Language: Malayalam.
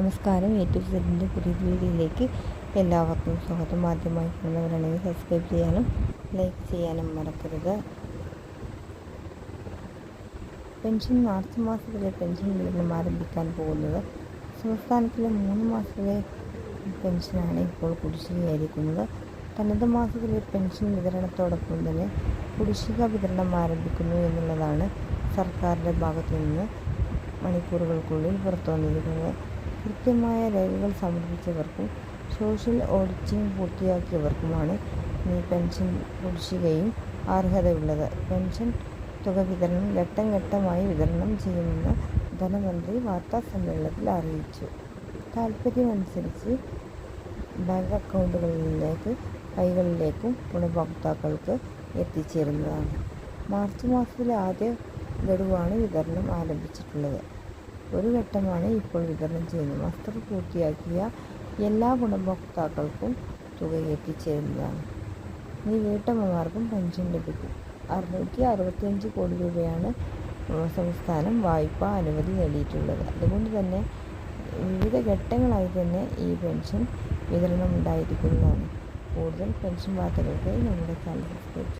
നമസ്കാരം. എ ടു സെഡിൻ്റെ പുതിയ വീഡിയോയിലേക്ക് എല്ലാവർക്കും സ്വാഗതം. ആദ്യമായി കാണുന്നവരാണെങ്കിൽ സബ്സ്ക്രൈബ് ചെയ്യാനും ലൈക്ക് ചെയ്യാനും മറക്കരുത്. പെൻഷൻ മാർച്ച് മാസത്തിലെ പെൻഷൻ വിതരണം ആരംഭിക്കാൻ പോകുന്നത് സംസ്ഥാനത്തിലെ 3 മാസത്തിലെ പെൻഷനാണ് ഇപ്പോൾ കുടിശ്ശികയായിരിക്കുന്നത്. തനത് മാസത്തിലെ പെൻഷൻ വിതരണത്തോടൊപ്പം തന്നെ കുടിശ്ശിക വിതരണം ആരംഭിക്കുന്നു എന്നുള്ളതാണ് സർക്കാരിൻ്റെ ഭാഗത്തു നിന്ന് മണിക്കൂറുകൾക്കുള്ളിൽ പുറത്തു വന്നിരിക്കുന്നത്. കൃത്യമായ രേഖകൾ സമർപ്പിച്ചവർക്കും സോഷ്യൽ ഓഡിറ്റിംഗ് പൂർത്തിയാക്കിയവർക്കുമാണ് ഈ പെൻഷൻ കുടിശ്ശികയും അർഹതയുള്ളത്. പെൻഷൻ തുക വിതരണം ഘട്ടം ഘട്ടമായി വിതരണം ചെയ്യുമെന്ന് ധനമന്ത്രി വാർത്താസമ്മേളനത്തിൽ അറിയിച്ചു. താൽപ്പര്യമനുസരിച്ച് ബാങ്ക് അക്കൗണ്ടുകളിലേക്ക് കൈകളിലേക്കും ഗുണഭോക്താക്കൾക്ക് എത്തിച്ചേരുന്നതാണ്. മാർച്ച് മാസത്തിലെ ആദ്യ ഗഡുവാണ് വിതരണം ആരംഭിച്ചിട്ടുള്ളത്. ഒരു ഘട്ടമാണ് ഇപ്പോൾ വിതരണം ചെയ്യുന്നത്. മസ്റ്റർ പൂർത്തിയാക്കിയ എല്ലാ ഗുണഭോക്താക്കൾക്കും തുക എത്തിച്ചേരുന്നതാണ്. ഇനി വീട്ടമ്മമാർക്കും പെൻഷൻ ലഭിക്കും. 665 കോടി രൂപയാണ് സംസ്ഥാനം വായ്പാ അനുമതി നേടിയിട്ടുള്ളത്. അതുകൊണ്ട് തന്നെ വിവിധ ഘട്ടങ്ങളായി തന്നെ ഈ പെൻഷൻ വിതരണം ഉണ്ടായിരിക്കുന്നതാണ്. കൂടുതൽ പെൻഷൻ വാർത്തകൾക്ക് നമ്മുടെ ചാനൽ സബ്സ്ക്രൈബ്